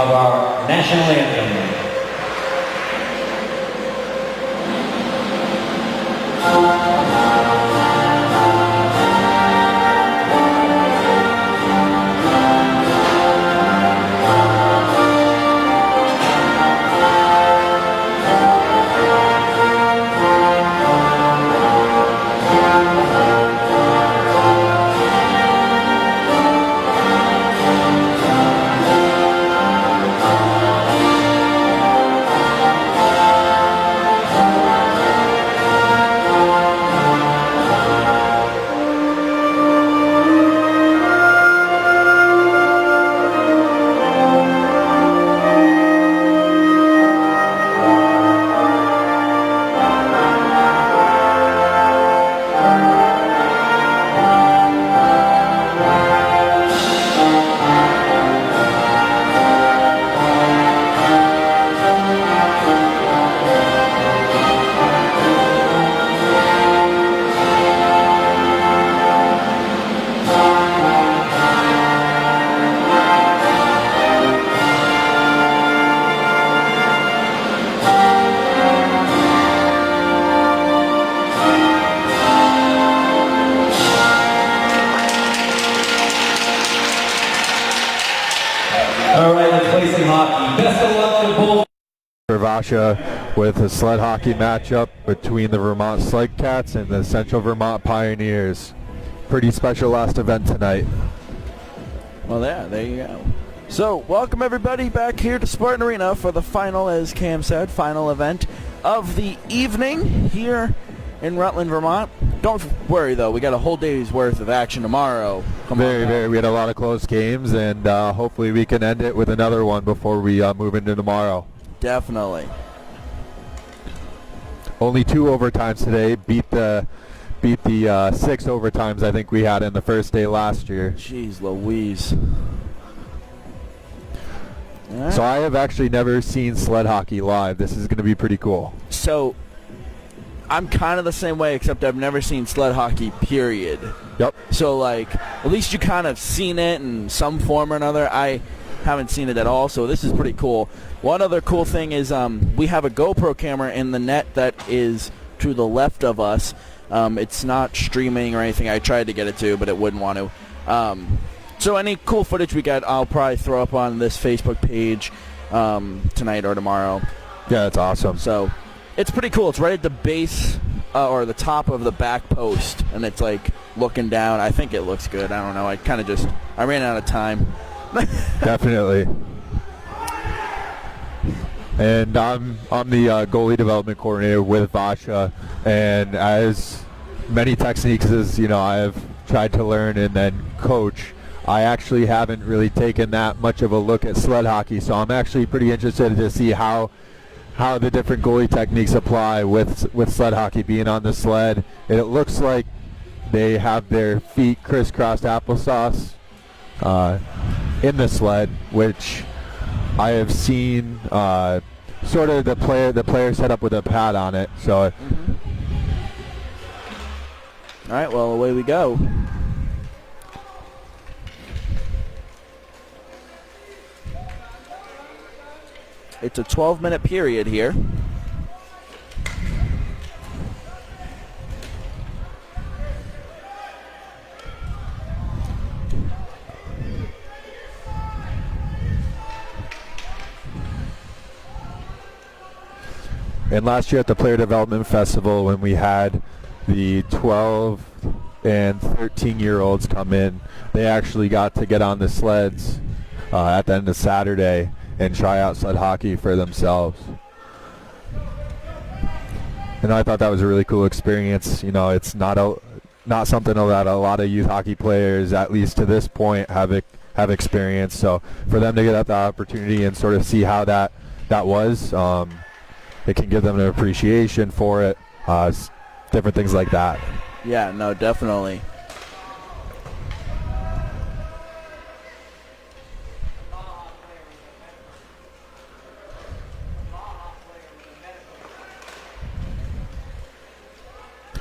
of our national anthem. All right, let's play some hockey. Best of luck to both. Vasha with a sled hockey matchup between the Vermont Sled Cats and the Central Vermont Pioneers. Pretty special last event tonight. Well, yeah, there you go. So, welcome everybody back here to Spartan Arena for the final, as Cam said, final event of the evening here in Rutland, Vermont. Don't worry, though. We got a whole day's worth of action tomorrow. Very. We had a lot of close games, and hopefully we can end it with another one before we move into tomorrow. Definitely. Only 2 overtimes today. Beat the 6 overtimes I think we had in the first day last year. Jeez Louise. Right. So I have actually never seen sled hockey live. This is going to be pretty cool. So I'm kind of the same way, except I've never seen sled hockey, period. Yep. So, like, at least you kind of seen it in some form or another. I haven't seen it at all, so this is pretty cool. One other cool thing is we have a GoPro camera in the net that is to the left of us. It's not streaming or anything. I tried to get it to, but it wouldn't want to. So any cool footage we get, I'll probably throw up on this Facebook page tonight or tomorrow. Yeah, that's awesome. So it's pretty cool. It's right at the base or the top of the back post, and it's like looking down. I think it looks good. I don't know. I ran out of time. Definitely. And I'm the goalie development coordinator with Vasha, and as many techniques as I have tried to learn and then coach, I actually haven't really taken that much of a look at sled hockey. So I'm actually pretty interested to see how the different goalie techniques apply with sled hockey, being on the sled. And it looks like they have their feet crisscrossed applesauce in the sled, which I have seen sort of the player set up with a pad on it. So, All right, well, away we go. It's a 12-minute period here. And last year at the Player Development Festival, when we had the 12 and 13-year-olds come in, they actually got to get on the sleds at the end of Saturday and try out sled hockey for themselves. And I thought that was a really cool experience. It's not something that a lot of youth hockey players, at least to this point, have experienced. So for them to get the opportunity and sort of see how that was, it can give them an appreciation for it, different things like that. Yeah, no, definitely.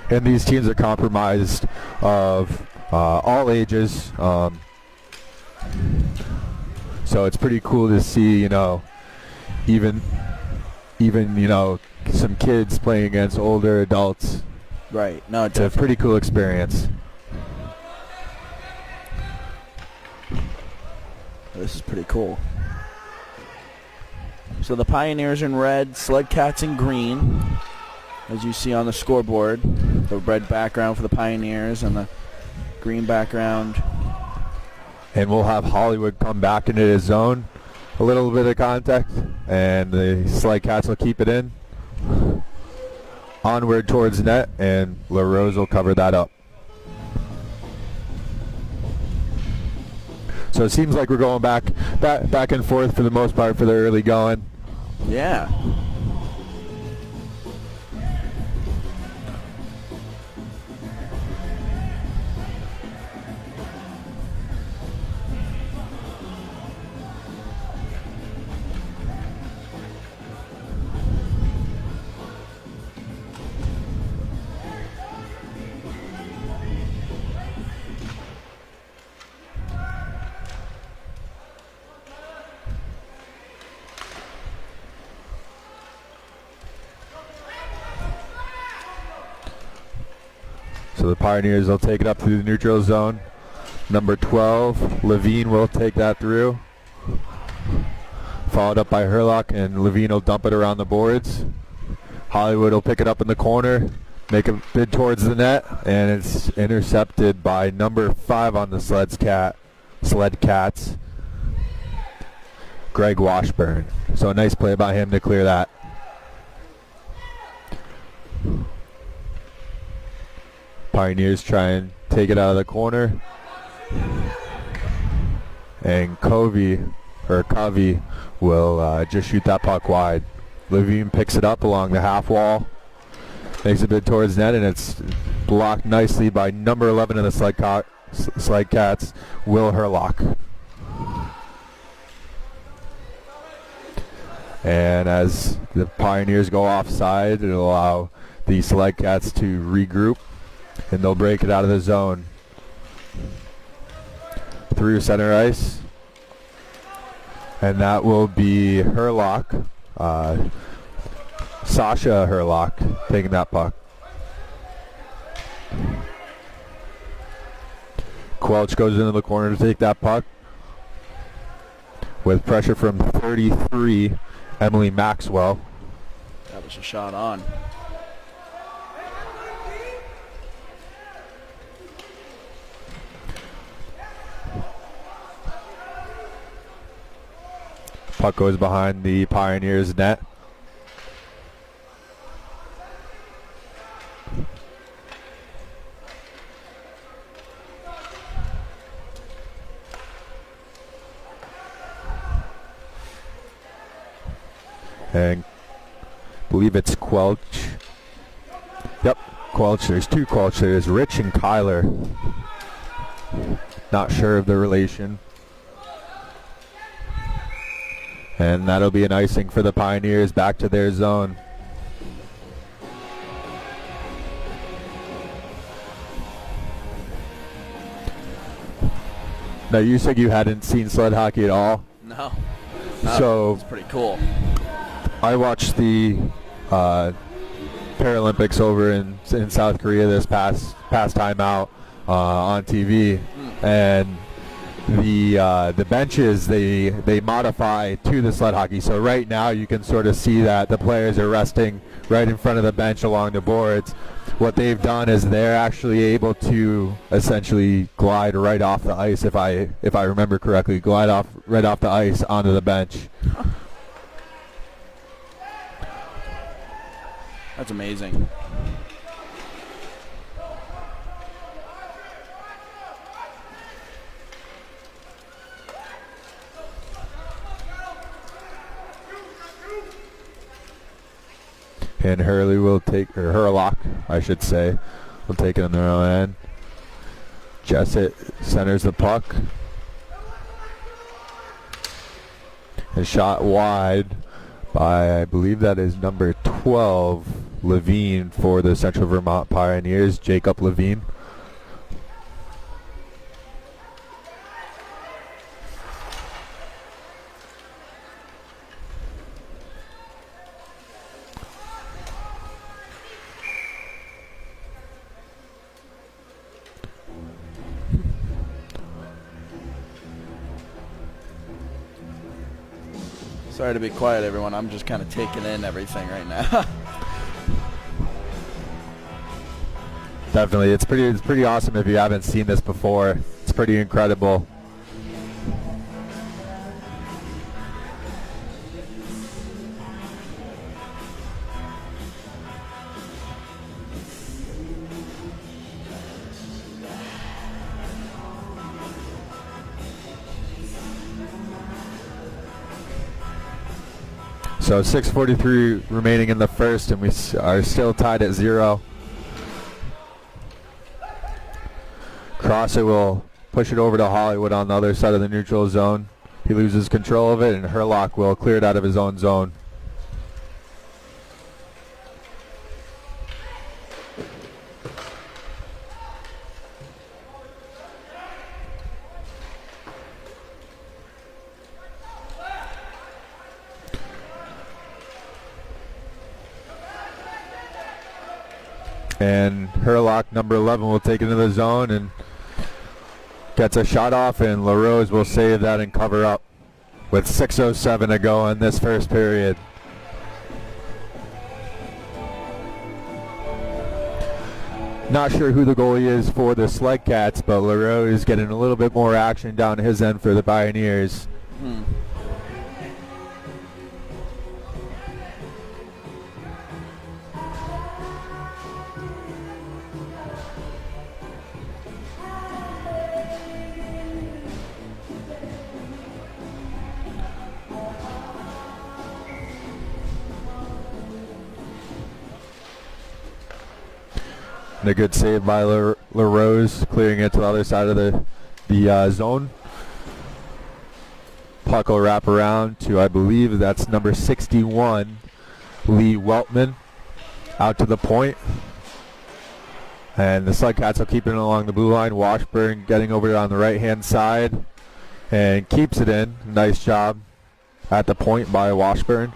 And these teams are comprised of all ages. So it's pretty cool to see, even some kids playing against older adults. Right. No, It's a pretty cool experience. This is pretty cool. So the Pioneers in red, Sled Cats in green, as you see on the scoreboard. The red background for the Pioneers and the green background. And we'll have Hollywood come back into his zone. A little bit of contact, and the Sled Cats will keep it in. Onward towards net, and LaRose will cover that up. So it seems like we're going back and forth for the most part for the early going. Yeah. So the Pioneers will take it up through the neutral zone. Number 12, Levine will take that through. Followed up by Herlock, and Levine will dump it around the boards. Hollywood will pick it up in the corner, make a bid towards the net, and it's intercepted by number 5 on the Sled Cats, Greg Washburn. So a nice play by him to clear that. Pioneers try and take it out of the corner. And Covey will just shoot that puck wide. Levine picks it up along the half wall. Makes a bid towards net, and it's blocked nicely by number 11 of the Sled Cats, Will Herlock. And as the Pioneers go offside, it'll allow the Sled Cats to regroup, and they'll break it out of the zone. Through center ice. And that will be Herlock, Sasha Herlock, taking that puck. Quelch goes into the corner to take that puck. With pressure from 33, Emily Maxwell. That was a shot on. Puck goes behind the Pioneers' net. And I believe it's Quelch. Yep, Quelch. There's two Quelch. There's Rich and Kyler. Not sure of the relation. And that'll be an icing for the Pioneers back to their zone. Now, you said you hadn't seen sled hockey at all? No. So it's pretty cool. I watched the Paralympics over in South Korea this past time out on TV, and the benches they modify to the sled hockey. So right now you can sort of see that the players are resting right in front of the bench along the boards. What they've done is they're actually able to essentially glide right off the ice, if I remember correctly, glide right off the ice onto the bench. That's amazing. And Herlock, I should say, will take it on their own end. Jessett centers the puck. A shot wide by, I believe that is number 12, Levine, for the Central Vermont Pioneers, Jacob Levine. Sorry to be quiet, everyone. I'm just kind of taking in everything right now. Definitely, it's pretty awesome if you haven't seen this before. It's pretty incredible. So 6:43 remaining in the first, and we are still tied at 0. Crosset will push it over to Hollywood on the other side of the neutral zone. He loses control of it, and Herlock will clear it out of his own zone. And Herlock, number 11, will take it into the zone and gets a shot off, and LaRose will save that and cover up with 6:07 to go in this first period. Not sure who the goalie is for the Sled Cats, but LaRose is getting a little bit more action down his end for the Pioneers. And a good save by LaRose, clearing it to the other side of the zone. Puck will wrap around to, I believe that's number 61, Lee Weltman, out to the point. And the Sled Cats will keep it along the blue line. Washburn getting over it on the right-hand side and keeps it in. Nice job at the point by Washburn.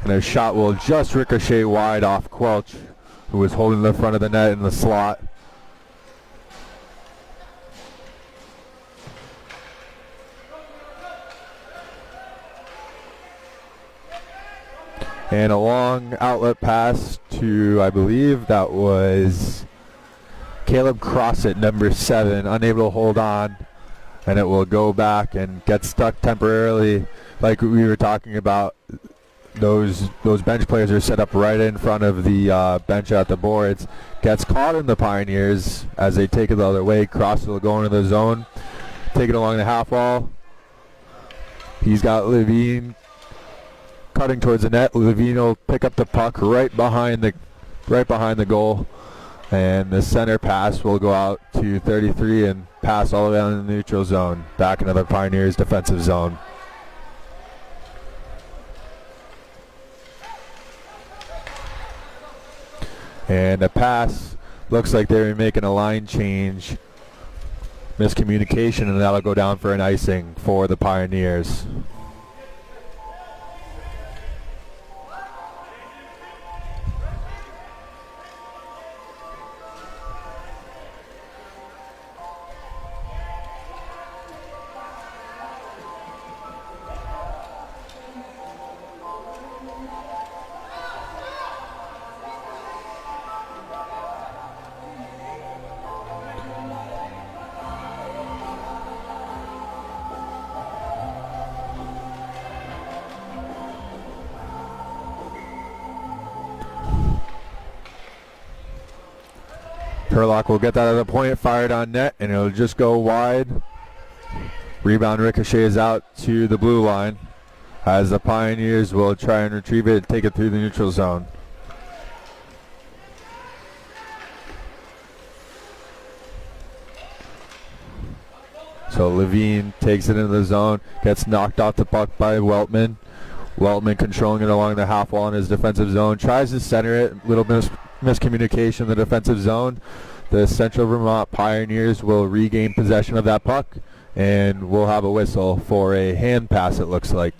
And their shot will just ricochet wide off Quelch, who was holding the front of the net in the slot. And a long outlet pass to, I believe that was Caleb Crossett, number 7, unable to hold on. And it will go back and get stuck temporarily, like we were talking about. Those bench players are set up right in front of the bench at the boards. Gets caught in the Pioneers as they take it the other way. Crossett will go into the zone, take it along the half wall. He's got Levine cutting towards the net. Levine will pick up the puck right behind the goal, and the center pass will go out to 33 and pass all the way down in the neutral zone, back into the Pioneers' defensive zone. And a pass, looks like they're making a line change. Miscommunication, and that'll go down for an icing for the Pioneers. Herlock will get that at the point, fired on net, and it'll just go wide. Rebound ricochets out to the blue line as the Pioneers will try and retrieve it and take it through the neutral zone. So Levine takes it into the zone, gets knocked off the puck by Weltman. Weltman controlling it along the half wall in his defensive zone, tries to center it, little miscommunication in the defensive zone. The Central Vermont Pioneers will regain possession of that puck, and we'll have a whistle for a hand pass, it looks like.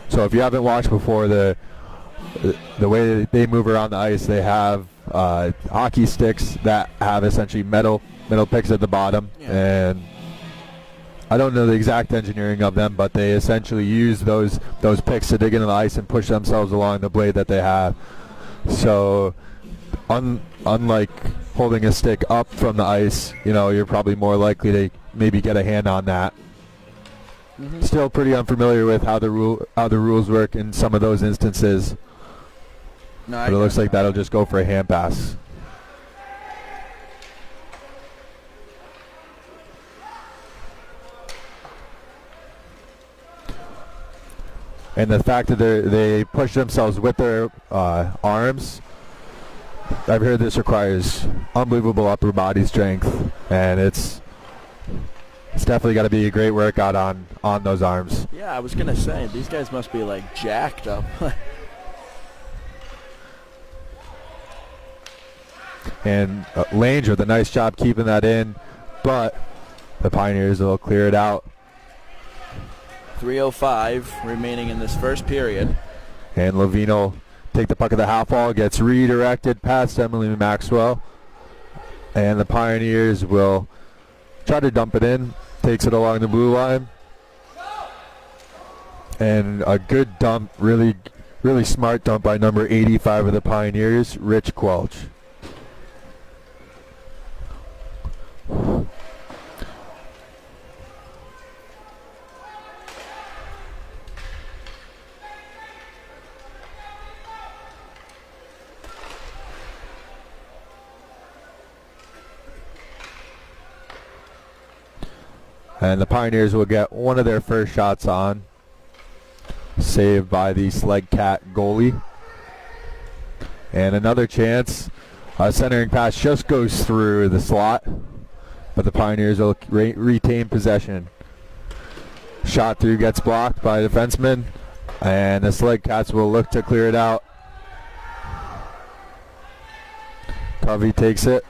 So if you haven't watched before, the way they move around the ice, they have hockey sticks that have essentially metal picks at the bottom, and I don't know the exact engineering of them, but they essentially use those picks to dig into the ice and push themselves along the blade that they have. So unlike holding a stick up from the ice, you're probably more likely to maybe get a hand on that. Still pretty unfamiliar with how the rules work in some of those instances. No, but it looks like that'll just go for a hand pass. And the fact that they push themselves with their arms, I've heard this requires unbelievable upper body strength, and it's definitely got to be a great workout on those arms. Yeah, I was going to say, these guys must be like jacked up. And Langer with a nice job keeping that in, but the Pioneers will clear it out. 3:05 remaining in this first period. And Levine will take the puck at the half wall, gets redirected past Emily Maxwell. And the Pioneers will try to dump it in, takes it along the blue line. And a good dump, really, really smart dump by number 85 of the Pioneers, Rich Quelch. And the Pioneers will get one of their first shots on, saved by the Sled Cat goalie. And another chance. Centering pass just goes through the slot, but the Pioneers will retain possession. Shot through gets blocked by the defenseman, and the Sled Cats will look to clear it out. Covey takes it,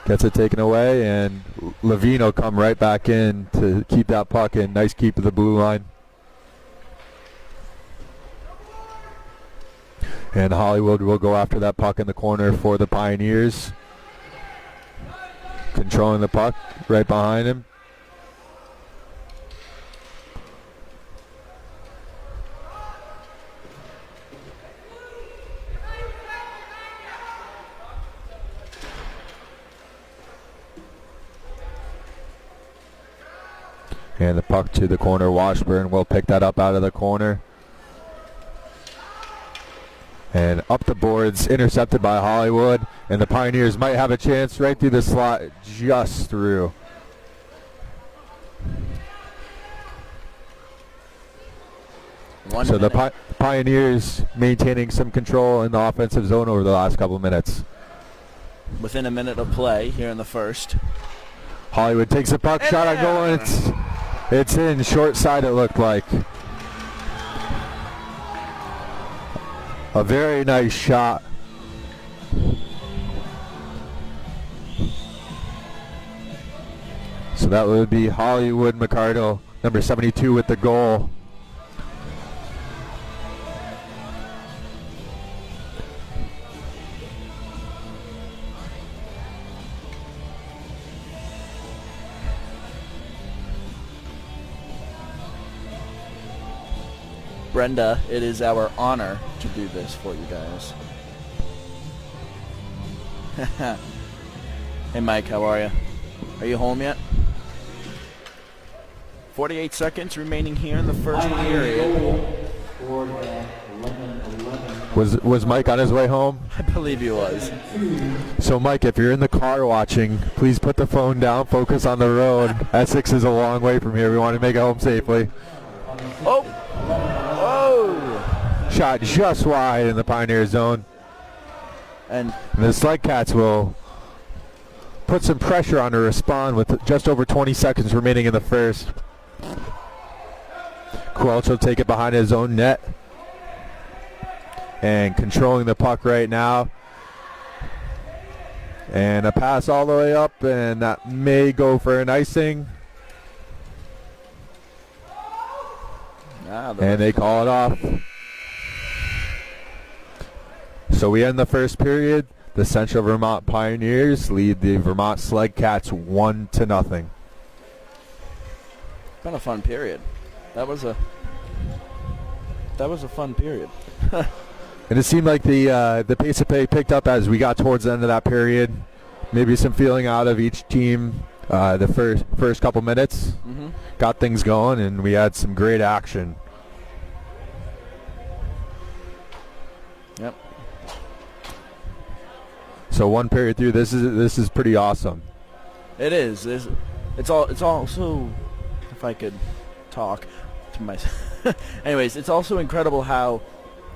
gets it taken away, and Levine will come right back in to keep that puck in. Nice keep of the blue line. And Hollywood will go after that puck in the corner for the Pioneers. Controlling the puck right behind him. And the puck to the corner. Washburn will pick that up out of the corner. And up the boards, intercepted by Hollywood. And the Pioneers might have a chance right through the slot, just through. So the Pioneers maintaining some control in the offensive zone over the last couple of minutes. Within a minute of play here in the first. Hollywood takes a puck, shot on goal, and it's in. Short side, it looked like. A very nice shot. So that would be Hollywood McCardle, number 72 with the goal. Brenda, it is our honor to do this for you guys. Hey Mike, how are you? Are you home yet? 48 seconds remaining here in the first period. Was Mike on his way home? I believe he was. So Mike, if you're in the car watching, please put the phone down, focus on the road. Essex is a long way from here. We want to make it home safely. Oh! Shot just wide in the Pioneer zone. And the Sled Cats will put some pressure on to respond with just over 20 seconds remaining in the first. Quelch will take it behind his own net. And controlling the puck right now. And a pass all the way up, and that may go for an icing. And they call it off. So we end the first period. the Central Vermont Pioneers lead the Vermont Sled Cats 1-0. Been a fun period. That was a fun period. And it seemed like the pace of play picked up as we got towards the end of that period. Maybe some feeling out of each team the first couple minutes. Mm-hmm. Got things going, and we had some great action. Yep. So one period through, this is pretty awesome. It is. It's also, if I could talk to myself. Anyways, it's also incredible how,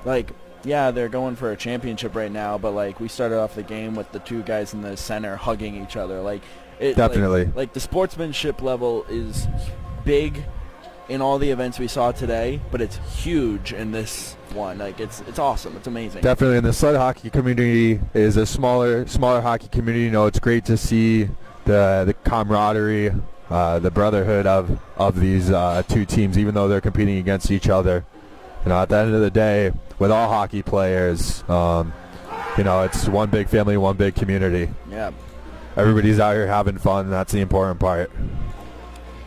like, yeah, they're going for a championship right now, but like we started off the game with the two guys in the center hugging each other. Like, it Definitely. like the sportsmanship level is big in all the events we saw today, but it's huge in this one. Like, it's awesome. It's amazing. Definitely, and the sled hockey community is a smaller hockey community. You know, it's great to see the camaraderie, the brotherhood of these two teams, even though they're competing against each other. You know, at the end of the day, with all hockey players, you know, it's one big family, one big community. Yeah. Everybody's out here having fun, and that's the important part.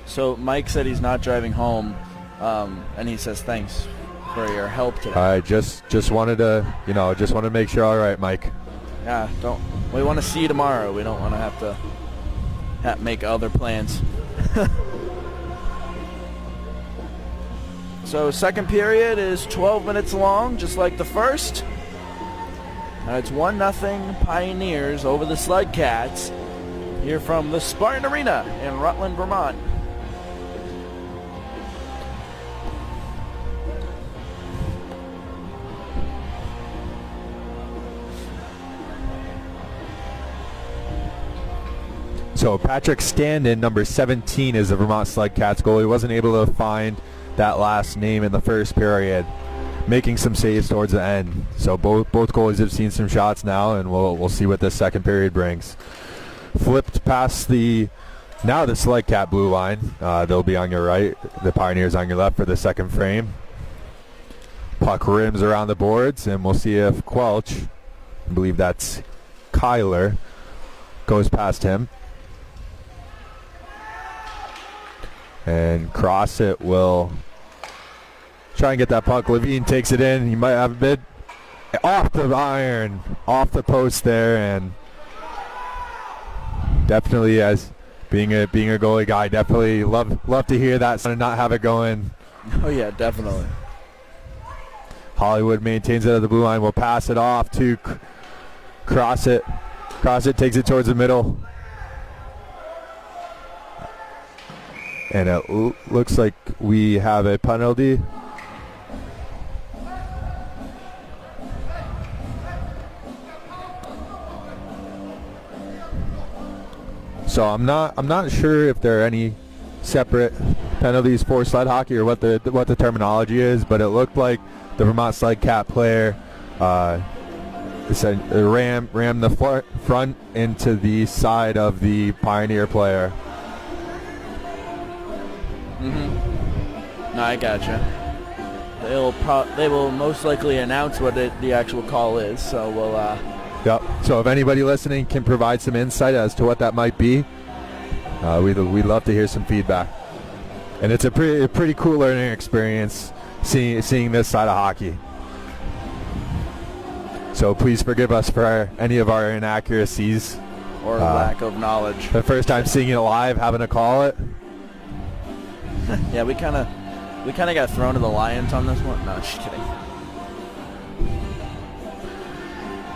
So Mike said he's not driving home, and he says thanks for your help today. I just wanted to make sure. All right, Mike. Yeah, we want to see you tomorrow. We don't want to have to make other plans. So second period is 12 minutes long, just like the first. And it's 1-0 Pioneers over the Sled Cats here from the Spartan Arena in Rutland, Vermont. So Patrick Standen, number 17, is the Vermont Sled Cats goalie. He wasn't able to find that last name in the first period, making some saves towards the end. So both goalies have seen some shots now, and we'll see what this second period brings. Flipped past the Sled Cat blue line. They'll be on your right. The Pioneers on your left for the second frame. Puck rims around the boards, and we'll see if Quelch, I believe that's Kyler, goes past him. And Crossit will try and get that puck. Levine takes it in. He might have a bit off the iron, off the post there, and definitely, as being a goalie guy, definitely love to hear that and not have it going. Oh yeah, definitely. Hollywood maintains it at the blue line. Will pass it off to Crossit. Crossit takes it towards the middle. And it looks like we have a penalty. So I'm not sure if there are any separate penalties for sled hockey or what the terminology is, but it looked like the Vermont Sled Cat player rammed the front into the side of the Pioneer player. Mm-hmm. No, I gotcha. They will most likely announce what the actual call is, so we'll. Yep. So if anybody listening can provide some insight as to what that might be, we'd love to hear some feedback. And it's a pretty cool learning experience seeing this side of hockey. So please forgive us for any of our inaccuracies or lack of knowledge. The first time seeing it live, having to call it. Yeah, we kind of got thrown to the lions on this one. No, just kidding.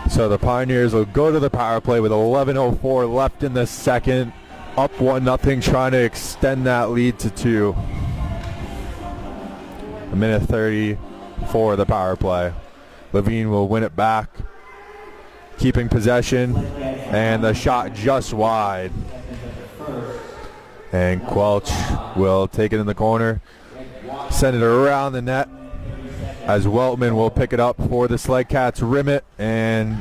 So the Pioneers will go to the power play with 11:04 left in the second, up 1-0, trying to extend that lead to 2. A minute 30 for the power play. Levine will win it back, keeping possession, and the shot just wide. And Quelch will take it in the corner, send it around the net, as Weltman will pick it up for the Sled Cats, rim it, and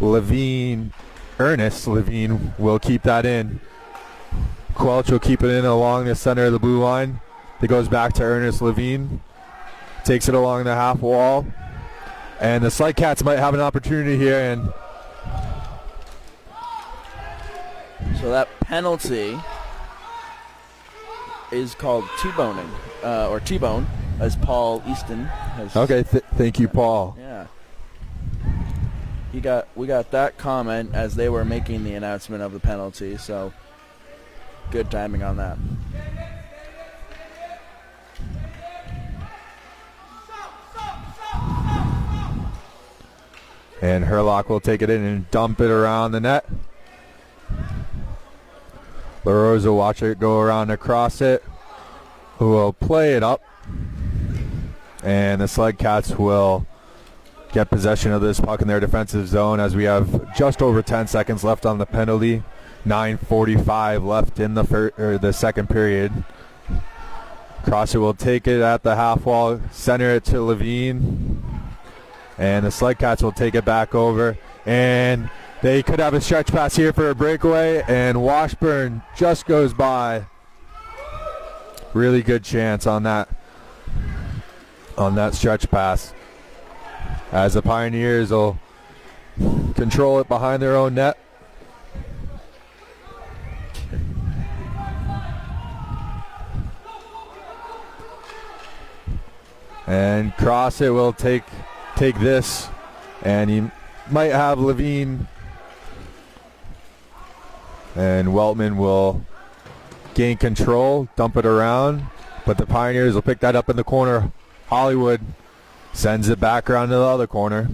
Ernest Levine will keep that in. Quelch will keep it in along the center of the blue line. It goes back to Ernest Levine, takes it along the half wall, and the Sled Cats might have an opportunity here, and So that penalty is called T-boning, or T-bone, as Paul Easton has. Okay, thank you, Paul. Yeah. We got that comment as they were making the announcement of the penalty, so good timing on that. And Herlock will take it in and dump it around the net. LaRose will watch it go around across it, who will play it up. And the Sled Cats will get possession of this puck in their defensive zone as we have just over 10 seconds left on the penalty. 9:45 left in the second period. Cross it will take it at the half wall, center it to Levine. And the Sled Cats will take it back over. And they could have a stretch pass here for a breakaway. And Washburn just goes by. Really good chance on that stretch pass. As the Pioneers will control it behind their own net. And Cross it will take this, and he might have Levine, and Weltman will gain control, dump it around, but the Pioneers will pick that up in the corner. Hollywood sends it back around to the other corner.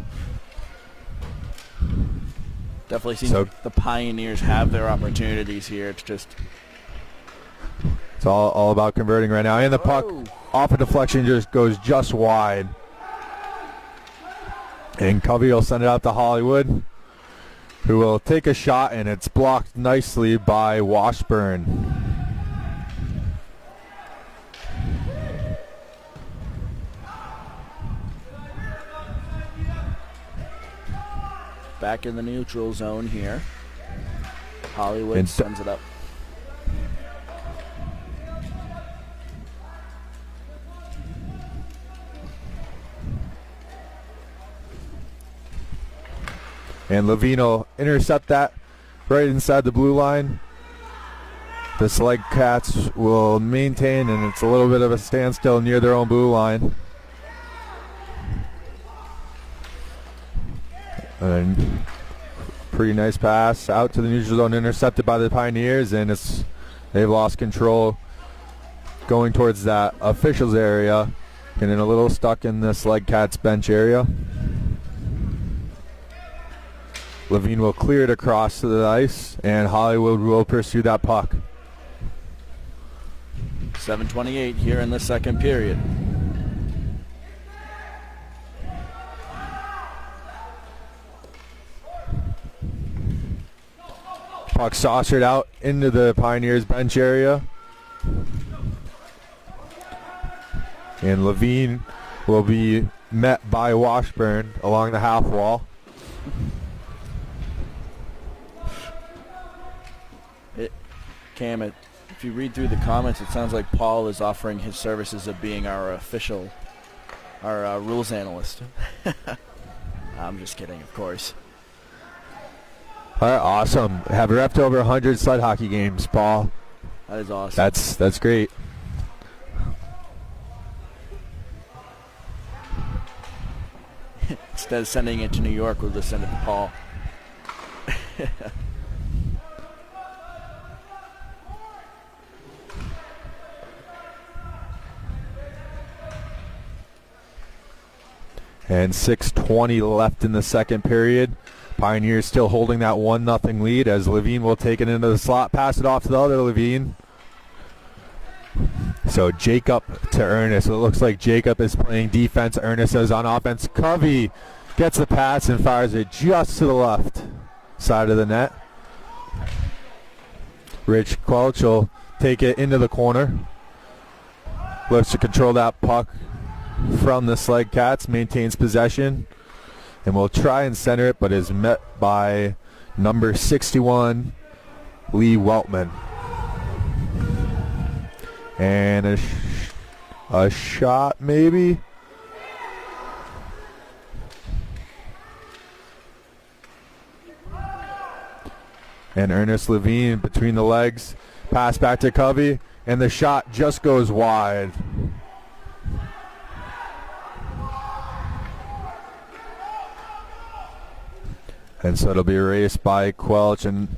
Definitely seems like the Pioneers have their opportunities here. It's all about converting right now, and the puck off a deflection just goes just wide. And Covey will send it out to Hollywood, who will take a shot, and it's blocked nicely by Washburn. Back in the neutral zone here. Hollywood sends it up. And Levine will intercept that right inside the blue line. The Sled Cats will maintain, and it's a little bit of a standstill near their own blue line. And pretty nice pass out to the neutral zone, intercepted by the Pioneers, and they've lost control going towards that officials area, getting a little stuck in the Sled Cats bench area. Levine will clear it across to the ice, and Hollywood will pursue that puck. 7:28 here in the second period. Puck saucered out into the Pioneers bench area. And Levine will be met by Washburn along the half wall. Cam, if you read through the comments, it sounds like Paul is offering his services of being our official, our rules analyst. I'm just kidding, of course. All right, awesome. Have refed over 100 sled hockey games, Paul. That is awesome. That's great. Instead of sending it to New York, we'll just send it to Paul. And 6:20 left in the second period. Pioneers still holding that 1-0 lead as Levine will take it into the slot, pass it off to the other Levine. So Jacob to Ernest. It looks like Jacob is playing defense. Ernest is on offense. Covey gets the pass and fires it just to the left side of the net. Rich Quelch will take it into the corner. Looks to control that puck from the Sled Cats, maintains possession, and will try and center it, but is met by number 61, Lee Weltman. And a shot, maybe? And Ernest Levine between the legs. Pass back to Covey. And the shot just goes wide. And so it'll be erased by Quelch, and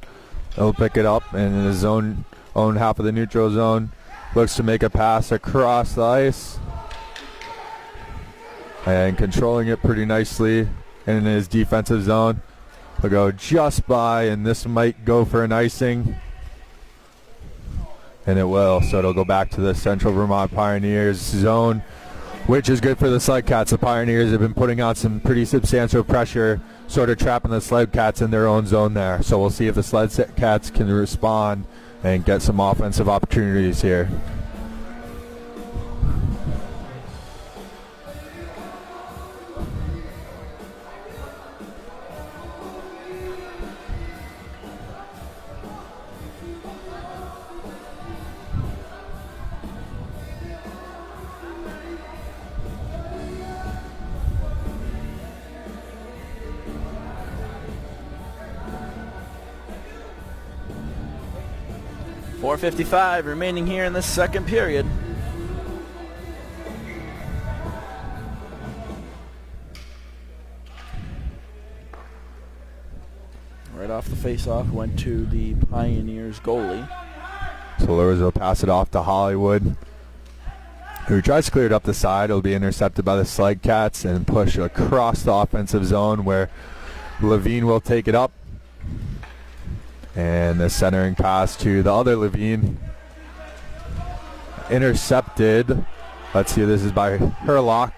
he'll pick it up and in his own half of the neutral zone. Looks to make a pass across the ice. And controlling it pretty nicely in his defensive zone. He'll go just by, and this might go for an icing. And it will, so it'll go back to the Central Vermont Pioneers zone, which is good for the Sled Cats. The Pioneers have been putting on some pretty substantial pressure, sort of trapping the Sled Cats in their own zone there. So we'll see if the Sled Cats can respond and get some offensive opportunities here. .455 remaining here in the second period. Right off the face-off went to the Pioneers goalie. So Lewis will pass it off to Hollywood, who tries to clear it up the side. It'll be intercepted by the Sled Cats and push across the offensive zone, where Levine will take it up. And the centering pass to the other Levine. Intercepted. Let's see, this is by Herlock.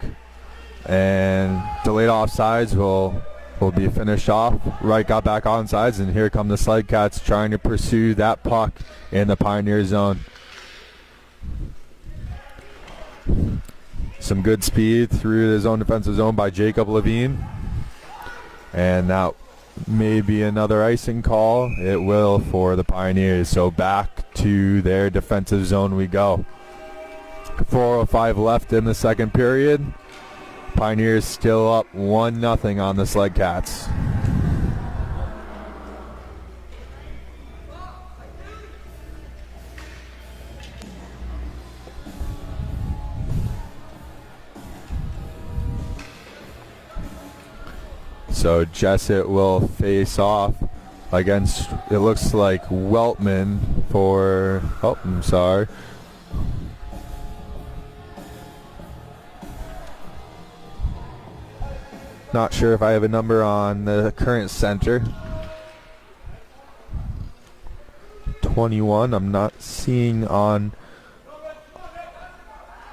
And delayed offsides will be finished off. Wright got back onside, and here come the Sled Cats trying to pursue that puck in the Pioneer zone. Some good speed through the zone defensive zone by Jacob Levine. And that may be another icing call. It will for the Pioneers. So back to their defensive zone we go. 4:05 left in the second period. Pioneers still up 1-0 on the Sled Cats. So Jessup will face off against, it looks like, Weltman for, oh, I'm sorry. Not sure if I have a number on the current center. 21, I'm not seeing on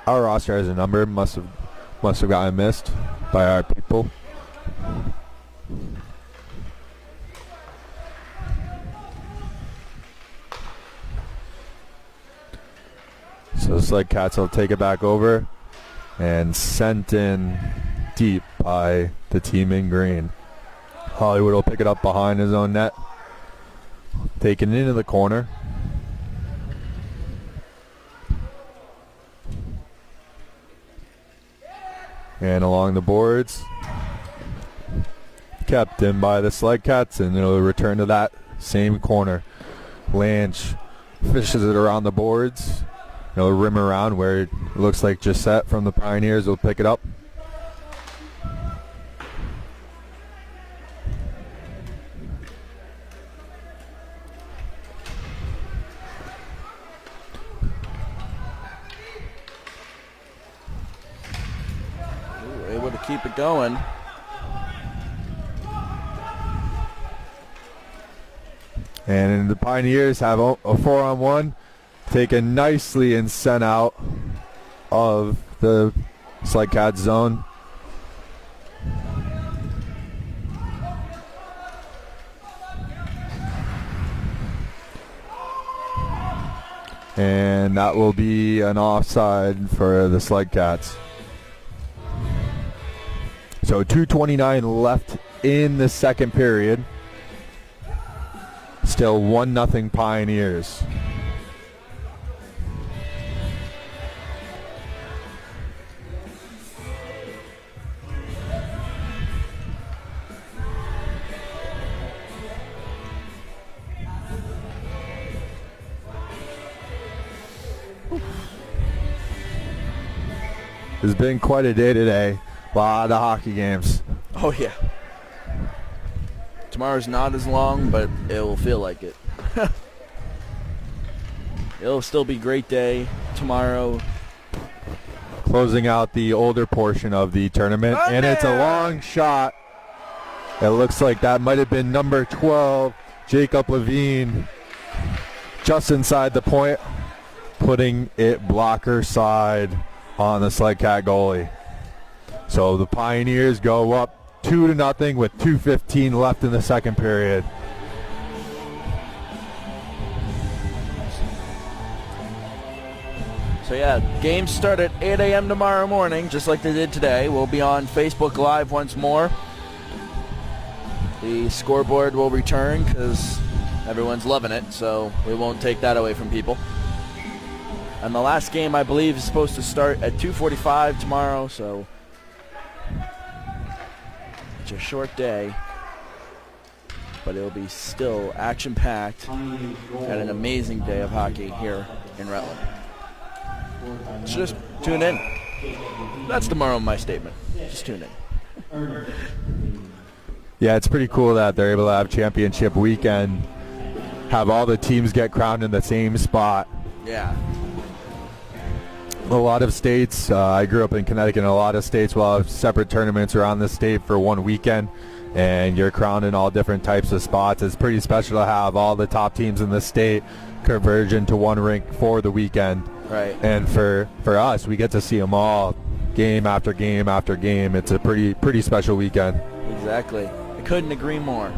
our roster as a number. Must have gotten missed by our people. So the Sled Cats will take it back over, and sent in deep by the team in green. Hollywood will pick it up behind his own net, taken into the corner. And along the boards, kept in by the Sled Cats, and it'll return to that same corner. Lange fishes it around the boards. It'll rim around where it looks like Gisette from the Pioneers will pick it up. Ooh, able to keep it going. And the Pioneers have a 4-on-1 taken nicely and sent out of the Sled Cat zone. And that will be an offside for the Sled Cats. So 2:29 left in the second period. Still 1-0 Pioneers. It's been quite a day today. A lot of hockey games. Oh, yeah. Tomorrow's not as long, but it will feel like it. It'll still be a great day tomorrow. Closing out the older portion of the tournament, and it's a long shot. It looks like that might have been number 12, Jacob Levine, just inside the point, putting it blocker side on the Sled Cat goalie. So the Pioneers go up 2-0 with 2:15 left in the second period. So yeah, games start at 8 a.m. tomorrow morning, just like they did today. We'll be on Facebook Live once more. The scoreboard will return because everyone's loving it, so we won't take that away from people. And the last game, I believe, is supposed to start at 2:45 tomorrow, so it's a short day, but it'll be still action-packed and an amazing day of hockey here in Rutland. So just tune in. That's the moral of my statement. Just tune in. Yeah, it's pretty cool that they're able to have championship weekend, have all the teams get crowned in the same spot. Yeah. A lot of states, I grew up in Connecticut, and a lot of states will have separate tournaments around the state for one weekend, and you're crowned in all different types of spots. It's pretty special to have all the top teams in the state converge into one rink for the weekend. Right. And for us, we get to see them all game after game after game. It's a pretty special weekend. Exactly. I couldn't agree more.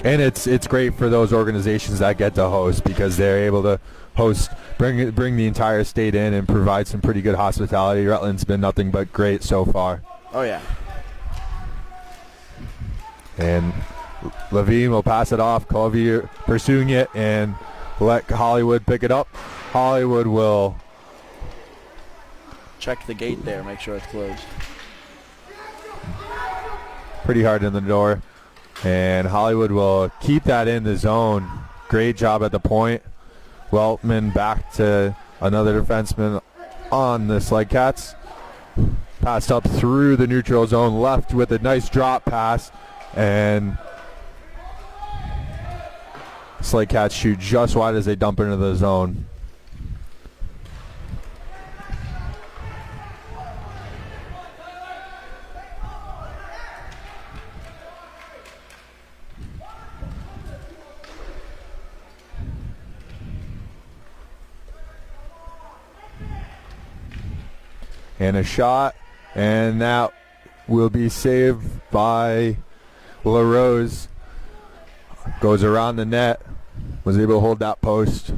And it's great for those organizations that get to host, because they're able to host, bring the entire state in and provide some pretty good hospitality. Rutland's been nothing but great so far. Oh, yeah. And Levine will pass it off. Covey pursuing it and let Hollywood pick it up. Hollywood will check the gate there, make sure it's closed. Pretty hard in the door. And Hollywood will keep that in the zone. Great job at the point. Weltman back to another defenseman on the Sled Cats. Passed up through the neutral zone, left with a nice drop pass, and Sled Cats shoot just wide as they dump into the zone. And a shot, and that will be saved by LaRose. Goes around the net, was able to hold that post,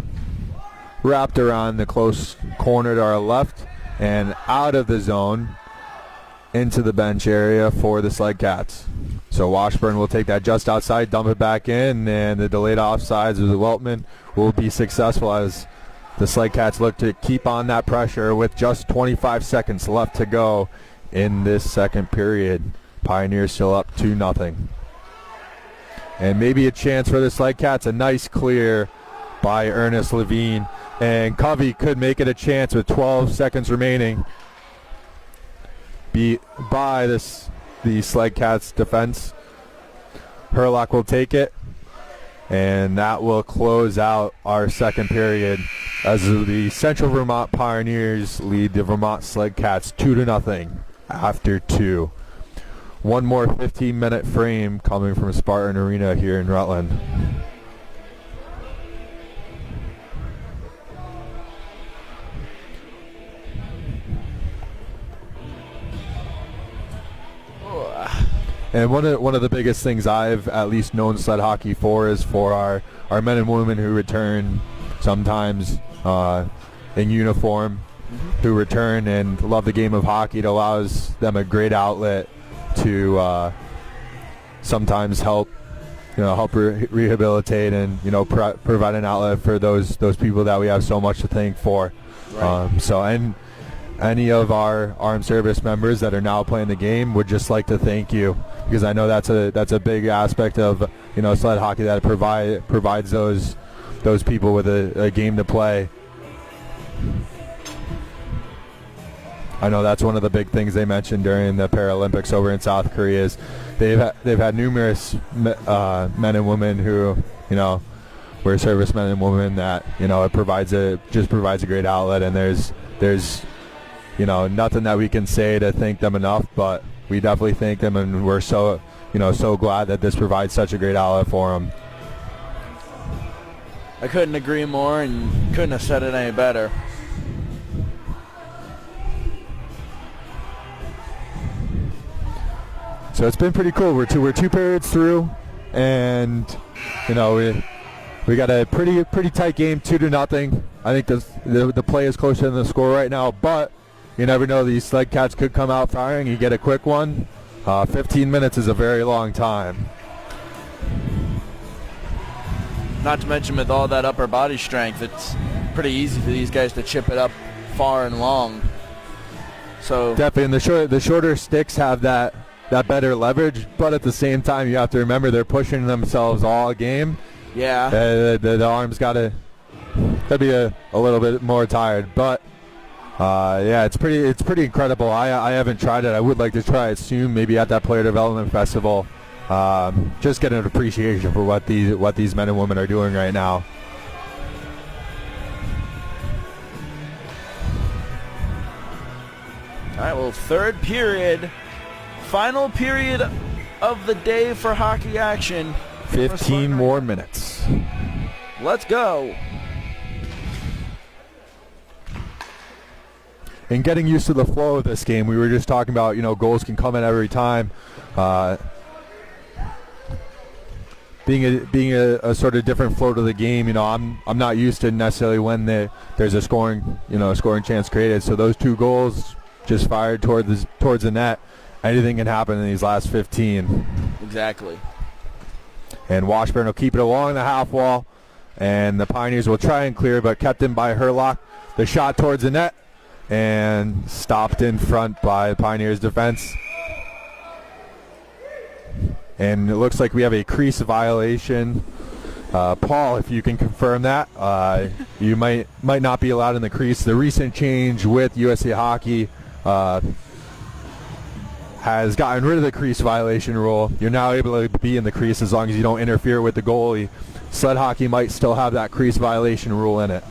wrapped around the close corner to our left, and out of the zone into the bench area for the Sled Cats. So Washburn will take that just outside, dump it back in, and the delayed offsides with Weltman will be successful as the Sled Cats look to keep on that pressure with just 25 seconds left to go in this second period. Pioneers still up 2-0. And maybe a chance for the Sled Cats. A nice clear by Ernest Levine. And Covey could make it a chance with 12 seconds remaining. Beat by the Sled Cats defense. Herlock will take it. And that will close out our second period as the Central Vermont Pioneers lead the Vermont Sled Cats 2-0 after 2. One more 15-minute frame coming from Spartan Arena here in Rutland. And one of the biggest things I've at least known sled hockey for is for our men and women who return sometimes in uniform, who return and love the game of hockey. It allows them a great outlet to sometimes help rehabilitate and provide an outlet for those people that we have so much to thank for. Right. Any of our armed service members that are now playing the game would just like to thank you, because I know that's a big aspect of sled hockey, that provides those people with a game to play. I know that's one of the big things they mentioned during the Paralympics over in South Korea is they've had numerous men and women who, you know, were servicemen and women that, you know, it just provides a great outlet, and there's you know, nothing that we can say to thank them enough, but we definitely thank them, and we're so glad that this provides such a great outlet for them. I couldn't agree more, and couldn't have said it any better. So it's been pretty cool. We're two periods through, and you know we got a pretty tight game, 2-0. I think the play is closer than the score right now, but you never know. These Sled Cats could come out firing. You get a quick one. 15 minutes is a very long time. Not to mention with all that upper body strength, it's pretty easy for these guys to chip it up far and long. So definitely, and the shorter sticks have that better leverage, but at the same time, you have to remember they're pushing themselves all game. Yeah. The arms gotta be a little bit more tired, but yeah, it's pretty incredible. I haven't tried it. I would like to try it soon, maybe at that player development festival. Just get an appreciation for what these men and women are doing right now. All right, well, third period, final period of the day for hockey action. 15 more minutes. Let's go. And getting used to the flow of this game, we were just talking about, you know, goals can come at every time. Being a sort of different flow to the game, you know, I'm not used to necessarily when there's a scoring chance created. So those 2 goals just fired towards the net. Anything can happen in these last 15. Exactly. And Washburn will keep it along the half wall, and the Pioneers will try and clear, but kept in by Herlock. The shot towards the net, and stopped in front by the Pioneers defense. And it looks like we have a crease violation. Paul, if you can confirm that, you might not be allowed in the crease. The recent change with USA Hockey has gotten rid of the crease violation rule. You're now able to be in the crease as long as you don't interfere with the goalie. Sled hockey might still have that crease violation rule in it.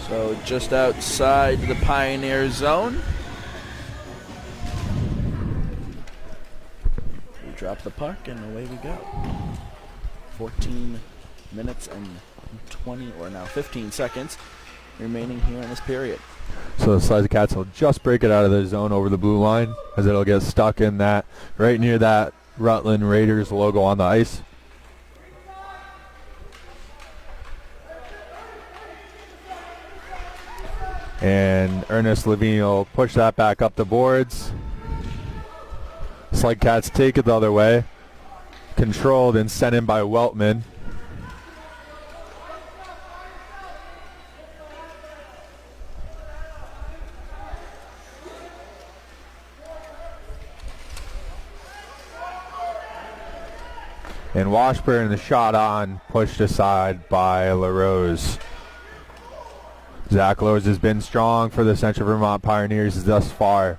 So just outside the Pioneer zone. We drop the puck and away we go. 14 minutes and 15 seconds remaining here in this period. So the Sled Cats will just break it out of the zone over the blue line, as it'll get stuck in that, right near that Rutland Raiders logo on the ice. And Ernest Levine will push that back up the boards. Sled Cats take it the other way. Controlled and sent in by Weltman. And Washburn, the shot on, pushed aside by LaRose. Zach Lowe's has been strong for the Central Vermont Pioneers thus far.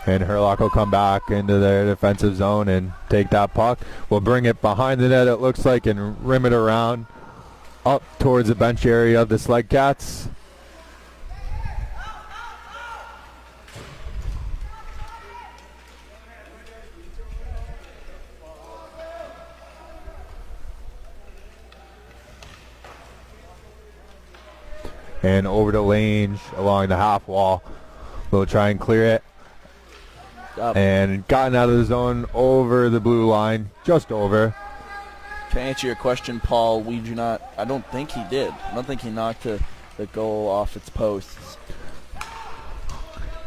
And Herlock will come back into their defensive zone and take that puck. We'll bring it behind the net, it looks like, and rim it around up towards the bench area of the Sled Cats. And over to Lange along the half wall. They'll try and clear it. Up. And gotten out of the zone over the blue line, just over. To answer your question, Paul, I don't think he did. I don't think he knocked the goal off its posts.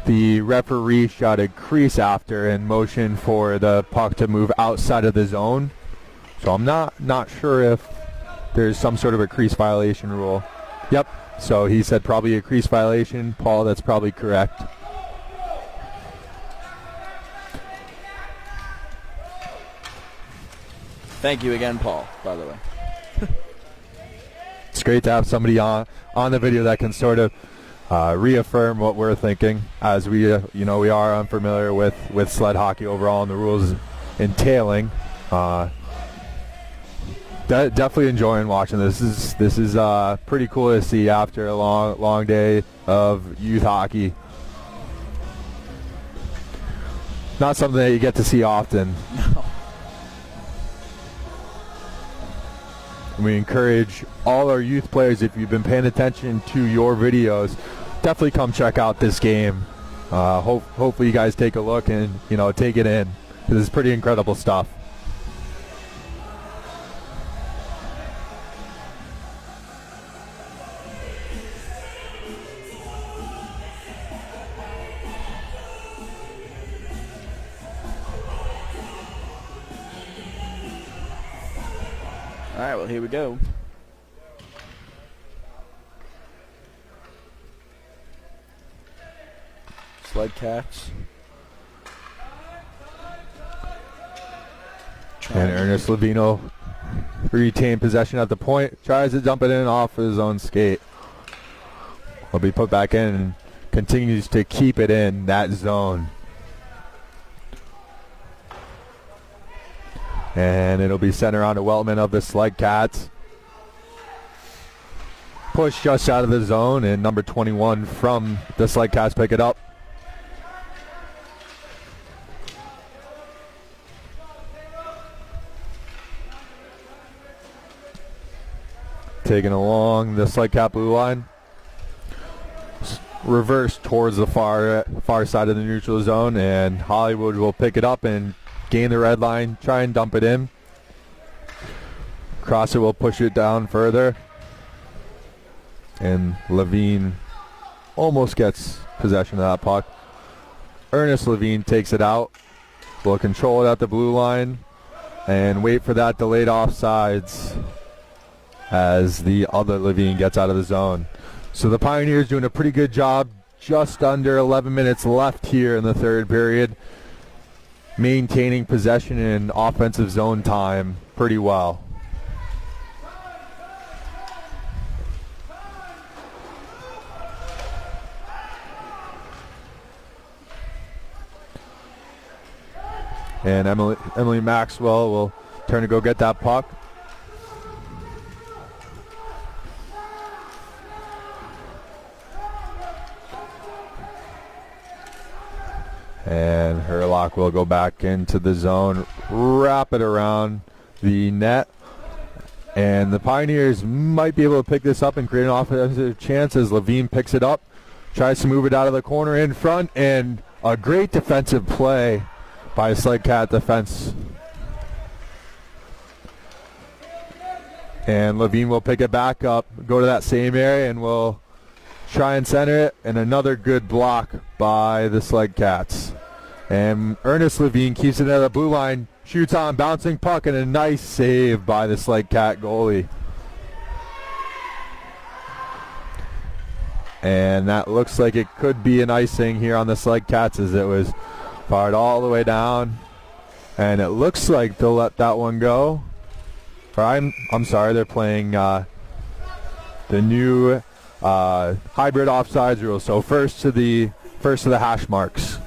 The referee shot a crease after and motioned for the puck to move outside of the zone. So I'm not sure if there's some sort of a crease violation rule. Yep. So he said probably a crease violation. Paul, that's probably correct. Thank you again, Paul, by the way. It's great to have somebody on the video that can sort of reaffirm what we're thinking, as we we are unfamiliar with sled hockey overall and the rules entailing. Definitely enjoying watching this. This is pretty cool to see after a long day of youth hockey. Not something that you get to see often. No. We encourage all our youth players, if you've been paying attention to your videos, definitely come check out this game. Hopefully you guys take a look and take it in. This is pretty incredible stuff. All right, well, here we go. Sled Cats. And Ernest Levino retain possession at the point. Tries to dump it in off his own skate. Will be put back in and continues to keep it in that zone. And it'll be sent around to Weltman of the Sled Cats. Push just out of the zone, and number 21 from the Sled Cats pick it up. Taken along the Sled Cat blue line. Reverse towards the far side of the neutral zone, and Hollywood will pick it up and gain the red line, try and dump it in. Crosser will push it down further. And Levine almost gets possession of that puck. Ernest Levine takes it out. Will control it at the blue line and wait for that delayed offsides as the other Levine gets out of the zone. So the Pioneers doing a pretty good job. Just under 11 minutes left here in the third period. Maintaining possession in offensive zone time pretty well. And Emily Maxwell will turn to go get that puck. And Herlock will go back into the zone, wrap it around the net. And the Pioneers might be able to pick this up and create an offensive chance as Levine picks it up. Tries to move it out of the corner in front, and a great defensive play by Sled Cat defense. And Levine will pick it back up, go to that same area, and will try and center it. And another good block by the Sled Cats. And Ernest Levine keeps it at the blue line, shoots on, bouncing puck, and a nice save by the Sled Cat goalie. And that looks like it could be an icing here on the Sled Cats, as it was fired all the way down. And it looks like they'll let that one go. Or I'm sorry, they're playing the new hybrid offsides rule. So first to the hash marks.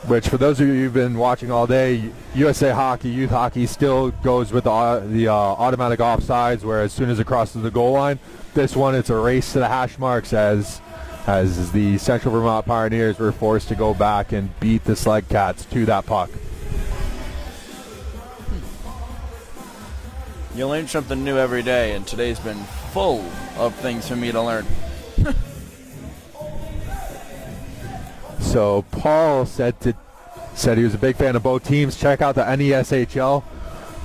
Which, for those of you who've been watching all day, USA Hockey, youth hockey still goes with the automatic offsides, where as soon as it crosses the goal line, this one it's a race to the hash marks as the Central Vermont Pioneers were forced to go back and beat the Sled Cats to that puck. You learn something new every day, and today's been full of things for me to learn. So Paul said he was a big fan of both teams. Check out the NESHL.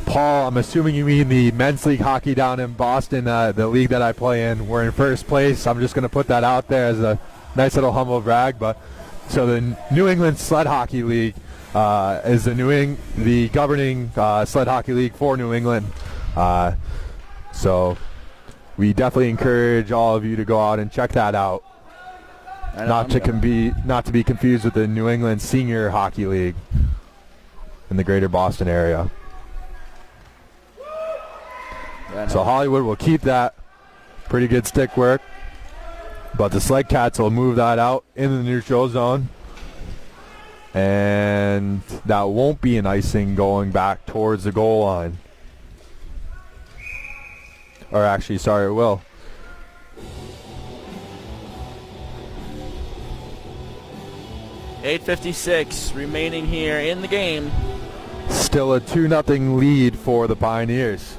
Paul, I'm assuming you mean the men's league hockey down in Boston, the league that I play in. We're in first place. I'm just going to put that out there as a nice little humble brag. But so the New England Sled Hockey League is the governing sled hockey league for New England. So we definitely encourage all of you to go out and check that out. Not to be confused with the New England Senior Hockey League in the greater Boston area. Yeah, So Hollywood will keep that. Pretty good stick work. But the Sled Cats will move that out in the neutral zone. And that won't be an icing going back towards the goal line. Or actually, sorry, it will. .8:56 remaining here in the game. Still a 2-0 lead for the Pioneers.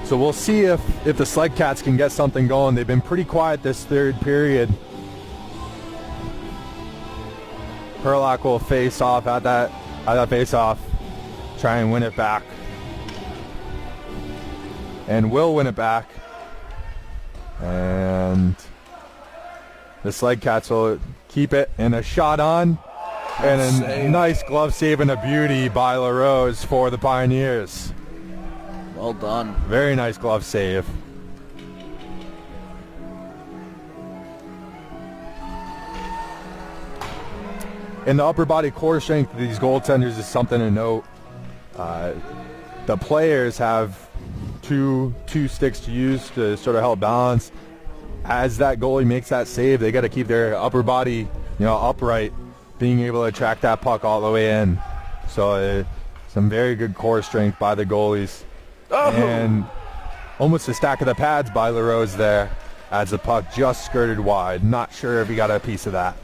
So we'll see if the Sled Cats can get something going. They've been pretty quiet this third period. Herlock will face off at that face off, try and win it back. And will win it back. And the Sled Cats will keep it, and a shot on. And a nice glove save and a beauty by LaRose for the Pioneers. Well done. Very nice glove save. And the upper body core strength of these goaltenders is something to note. The players have two sticks to use to sort of help balance. As that goalie makes that save, they got to keep their upper body, upright, being able to track that puck all the way in. So some very good core strength by the goalies. Oh. And almost a stack of the pads by LaRose there as the puck just skirted wide. Not sure if he got a piece of that.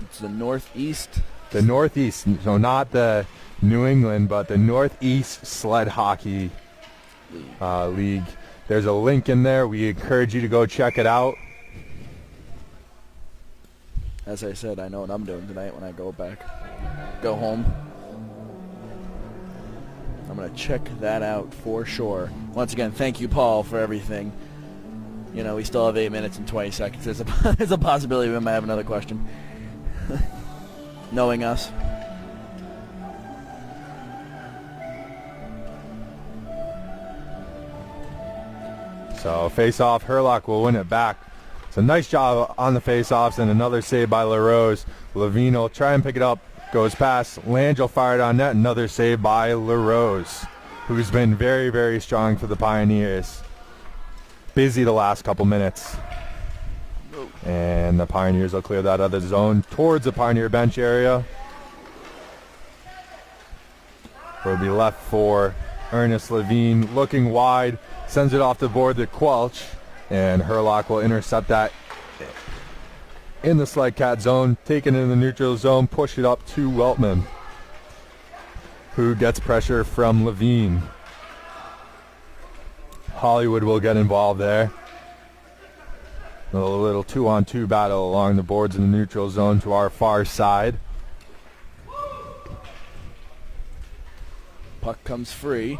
It's the Northeast. The Northeast, so not the New England, but the Northeast Sled Hockey League. There's a link in there. We encourage you to go check it out. As I said, I know what I'm doing tonight when I go home. I'm going to check that out for sure. Once again, thank you, Paul, for everything. We still have 8 minutes and 20 seconds. There's a possibility we might have another question. Knowing us. So face-off, Herlock will win it back. It's a nice job on the face-offs and another save by LaRose. Levine will try and pick it up. Goes past. Langell fired on net. Another save by LaRose, who's been very, very strong for the Pioneers. Busy the last couple minutes. And the Pioneers will clear that other zone towards the Pioneer bench area. Will be left for Ernest Levine. Looking wide. Sends it off the board to Quelch. And Herlock will intercept that in the Sled Cat zone, take it in the neutral zone, push it up to Weltman, who gets pressure from Levine. Hollywood will get involved there. A little 2-on-2 battle along the boards in the neutral zone to our far side. Puck comes free,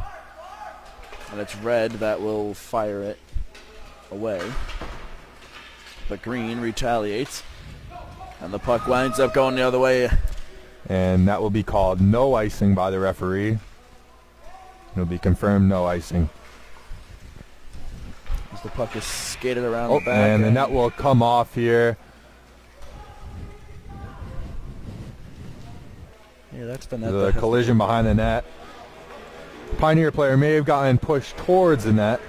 and it's Red that will fire it away. But Green retaliates, and the puck winds up going the other way. And that will be called no icing by the referee. It'll be confirmed no icing. As the puck is skated around the back. And the net will come off here. Yeah, that's the net. The collision behind the net. Pioneer player may have gotten pushed towards the net.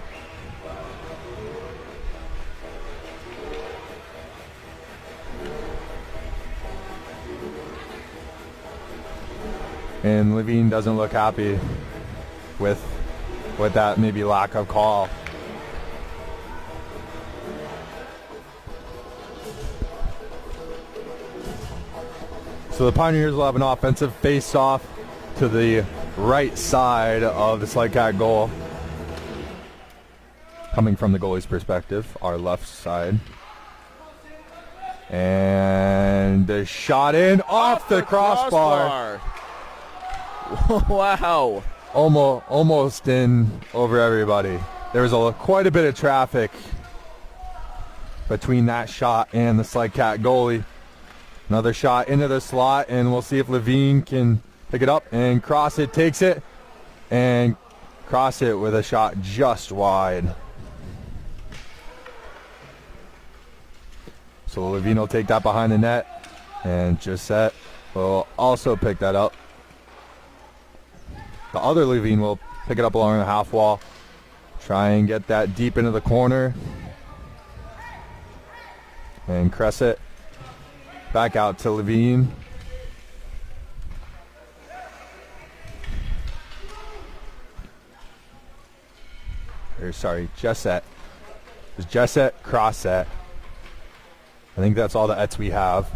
And Levine doesn't look happy with that maybe lack of call. So the Pioneers will have an offensive face-off to the right side of the Sled Cat goal. Coming from the goalie's perspective, our left side. And the shot in off the crossbar. Wow. Almost in over everybody. There was quite a bit of traffic between that shot and the Sled Cat goalie. Another shot into the slot, and we'll see if Levine can pick it up and cross it. Takes it and cross it with a shot just wide. So Levine will take that behind the net, and Josette will also pick that up. The other Levine will pick it up along the half wall, try and get that deep into the corner, and crest it back out to Levine. Or sorry, Jesset. It's Jesset, cross set. I think that's all the ets we have.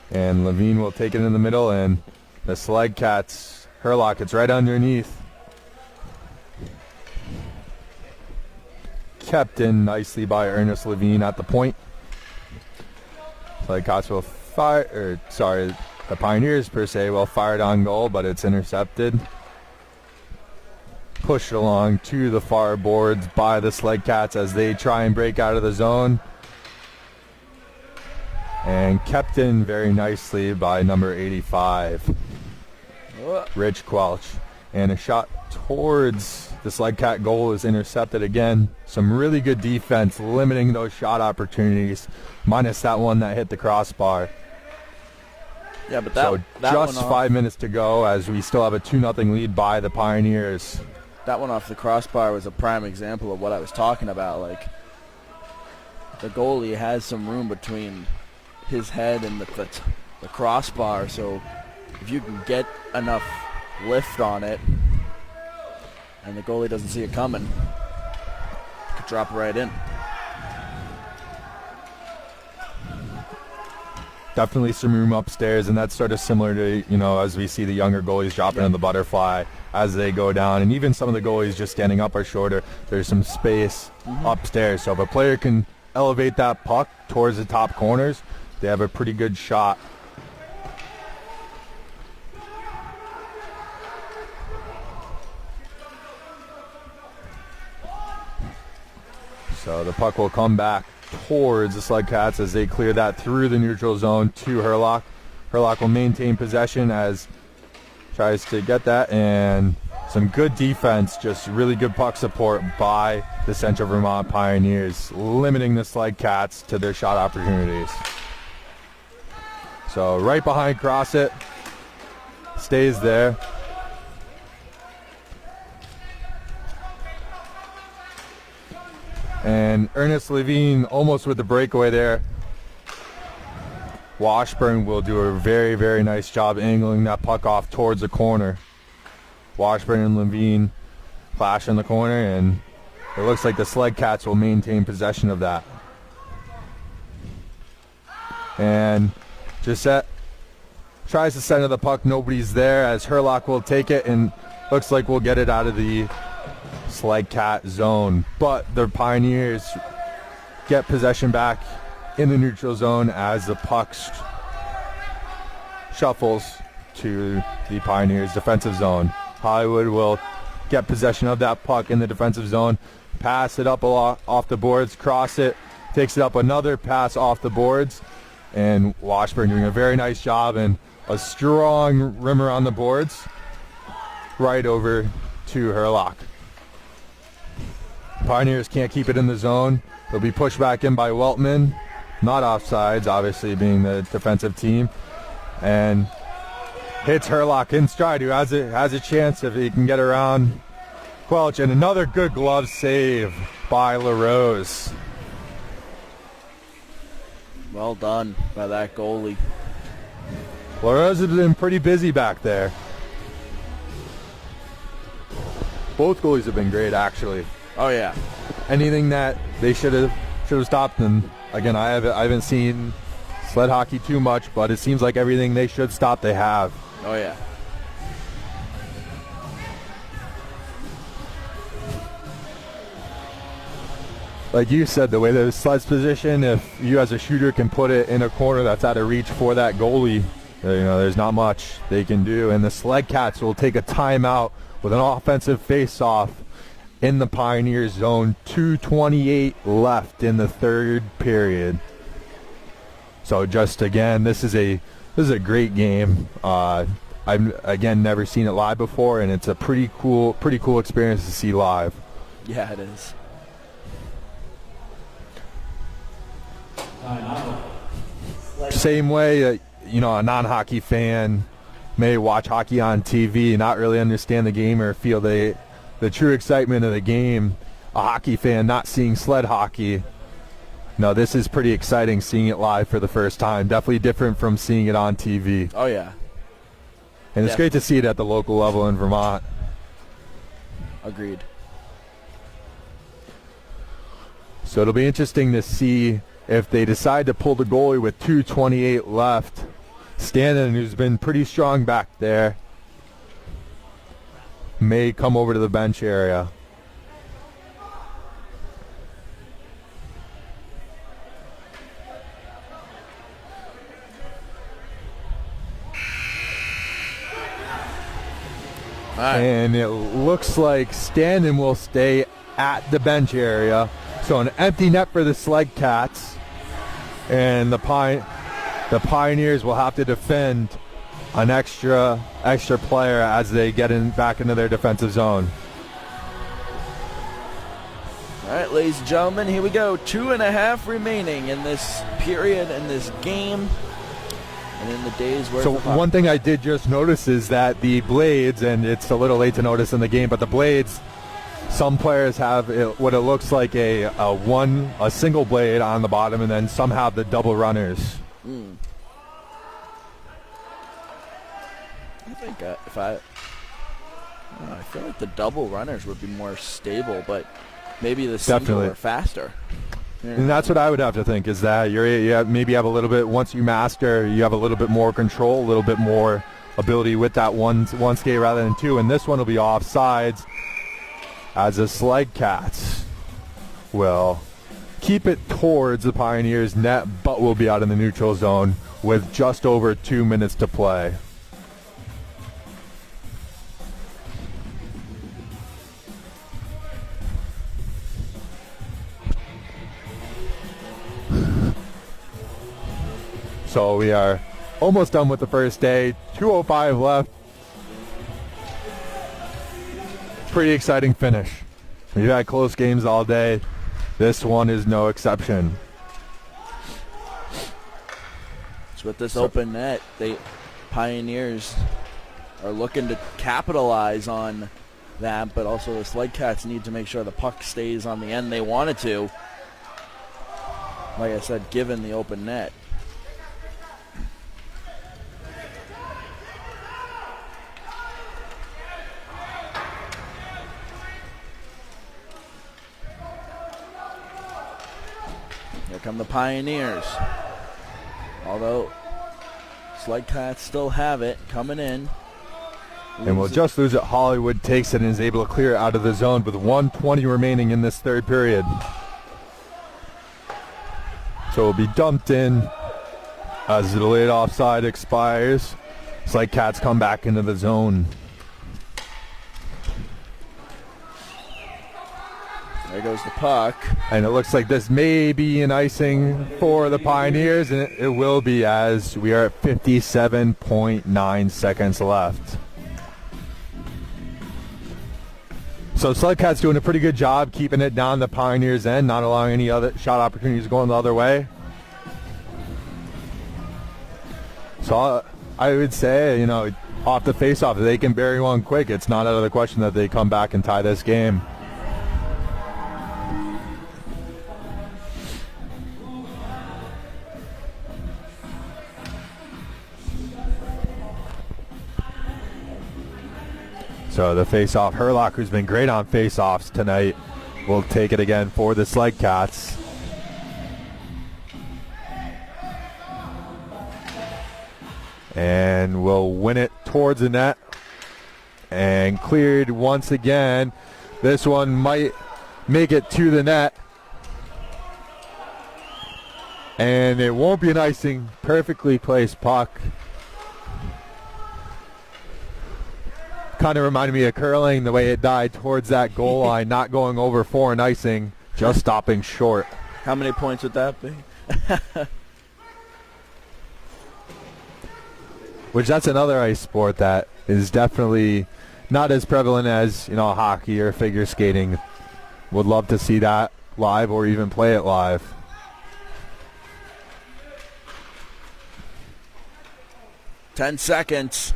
And Levine will take it in the middle, and the Sled Cats, Herlock, it's right underneath. Kept in nicely by Ernest Levine at the point. Sled Cats will fire, the Pioneers per se will fire it on goal, but it's intercepted. Pushed along to the far boards by the Sled Cats as they try and break out of the zone. And kept in very nicely by number 85, Rich Quelch. And a shot towards the Sled Cat goal is intercepted again. Some really good defense, limiting those shot opportunities, minus that one that hit the crossbar. Yeah, but that just 5 minutes to go as we still have a 2-0 lead by the Pioneers. That one off the crossbar was a prime example of what I was talking about. Like, the goalie has some room between his head and the crossbar, so if you can get enough lift on it and the goalie doesn't see it coming, you could drop it right in. Definitely some room upstairs, and that's sort of similar to, as we see the younger goalies dropping in the butterfly as they go down, and even some of the goalies just standing up are shorter. There's some space upstairs, so if a player can elevate that puck towards the top corners, they have a pretty good shot. So the puck will come back towards the Sled Cats as they clear that through the neutral zone to Herlock. Herlock will maintain possession as tries to get that, and some good defense, just really good puck support by the Central Vermont Pioneers, limiting the Sled Cats to their shot opportunities. So right behind Crossit, stays there. And Ernest Levine almost with the breakaway there. Washburn will do a very, very nice job angling that puck off towards the corner. Washburn and Levine clash in the corner, and it looks like the Sled Cats will maintain possession of that. And Gisette tries to center the puck. Nobody's there as Herlock will take it, and looks like we'll get it out of the Sled Cat zone. But the Pioneers get possession back in the neutral zone as the puck shuffles to the Pioneers' defensive zone. Hollywood will get possession of that puck in the defensive zone, pass it up off the boards, cross it, takes it up another pass off the boards, and Washburn doing a very nice job and a strong rimmer on the boards right over to Herlock. Pioneers can't keep it in the zone. They'll be pushed back in by Weltman. Not offsides, obviously, being the defensive team. And hits Herlock in stride, who has a chance if he can get around Quelch. And another good glove save by LaRose. Well done by that goalie. LaRose has been pretty busy back there. Both goalies have been great, actually. Oh yeah. Anything that they should have stopped, and again, I haven't seen sled hockey too much, but it seems like everything they should stop, they have. Oh yeah. Like you said, the way the sled's position, if you as a shooter can put it in a corner that's out of reach for that goalie, there's not much they can do. And the Sled Cats will take a timeout with an offensive face-off in the Pioneers zone. 2:28 left in the third period. So just again, this is a great game. I've again never seen it live before, and it's a pretty cool experience to see live. Yeah, it is. Same way, a non-hockey fan may watch hockey on TV, not really understand the game or feel the true excitement of the game, a hockey fan not seeing sled hockey. No, this is pretty exciting seeing it live for the first time. Definitely different from seeing it on TV. Oh, yeah. And it's great to see it at the local level in Vermont. Agreed. So it'll be interesting to see if they decide to pull the goalie with 2:28 left. Stanton, who's been pretty strong back there, may come over to the bench area. Right. And it looks like Stanton will stay at the bench area. So an empty net for the Sled Cats. And the Pioneers will have to defend an extra player as they get back into their defensive zone. All right, ladies and gentlemen, here we go. 2.5 remaining in this period, in this game. And in the days where one thing I did just notice is that the blades, and it's a little late to notice in the game, but the blades, some players have what it looks like a single blade on the bottom, and then some have the double runners. I think I feel like the double runners would be more stable, but maybe the single are faster. And that's what I would have to think, is that maybe have a little bit, once you master, you have a little bit more control, a little bit more ability with that one skate rather than two. And this one will be offsides, as the Sled Cats will keep it towards the Pioneers' net, but will be out in the neutral zone with just over 2 minutes to play. So we are almost done with the first day. 2:05 left. Pretty exciting finish. We've had close games all day. This one is no exception. So with this open net, Pioneers are looking to capitalize on that, but also the Sled Cats need to make sure the puck stays on the end they want it to. Like I said, given the open net. Here come the Pioneers. Although Sled Cats still have it coming in. And we'll just lose it. Hollywood takes it and is able to clear it out of the zone with 1:20 remaining in this third period. So it'll be dumped in as the delayed offside expires. Sled Cats come back into the zone. There goes the puck. And it looks like this may be an icing for the Pioneers, and it will be, as we are at 57.9 seconds left. So Sled Cats doing a pretty good job keeping it down the Pioneers' end, not allowing any other shot opportunities going the other way. So I would say, off the face-off, if they can bury one quick, it's not out of the question that they come back and tie this game. So the face-off, Herlock, who's been great on face-offs tonight, will take it again for the Sled Cats. And will win it towards the net. And cleared once again. This one might make it to the net. And it won't be an icing. Perfectly placed puck. Kind of reminded me of curling, the way it died towards that goal line, not going over for an icing, just stopping short. How many points would that be? Which, that's another ice sport that is definitely not as prevalent as, hockey or figure skating. Would love to see that live or even play it live. "10 seconds.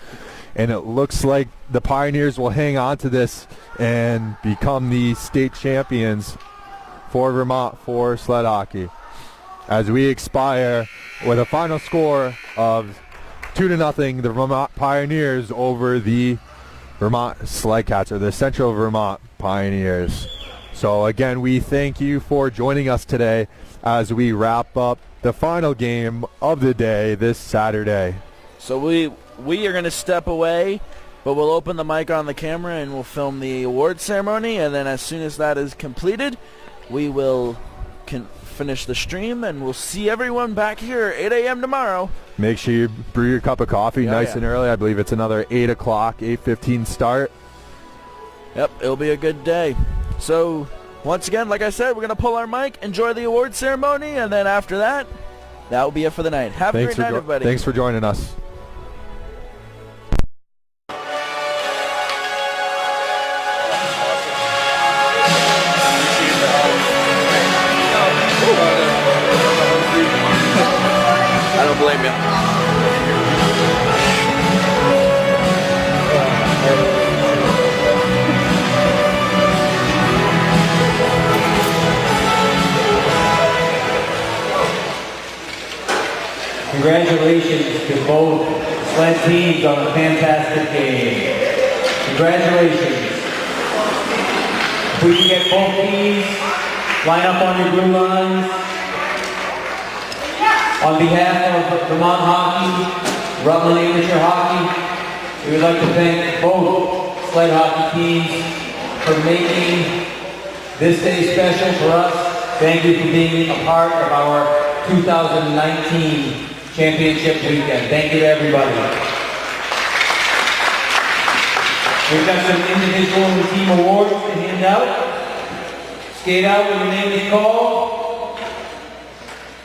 and it looks like the Pioneers will hang on to this and become the state champions for Vermont for sled hockey. As we expire with a final score of 2-0, the Vermont Pioneers over the Vermont Sledcats, or the Central Vermont Pioneers. So again, we thank you for joining us today as we wrap up the final game of the day this Saturday. So we are going to step away, but we'll open the mic on the camera and we'll film the award ceremony, and then as soon as that is completed, we will finish the stream, and we'll see everyone back here at 8 a.m. tomorrow. Make sure you brew your cup of coffee and early. I believe it's another 8 o'clock, 8:15 start. Yep, it'll be a good day. So once again, like I said, we're going to pull our mic, enjoy the award ceremony, and then after that, that will be it for the night. Have a great night, everybody. Thanks for joining us. I don't blame you. Congratulations to both sled teams on a fantastic game. Congratulations. If we can get both teams, line up on your blue lines. On behalf of Vermont Hockey, Rutland Amateur Hockey, we would like to thank both sled hockey teams for making this day special for us. Thank you for being a part of our 2019 championship weekend. Thank you to everybody. We've got some individual and team awards to hand out. Skate out when your name is called.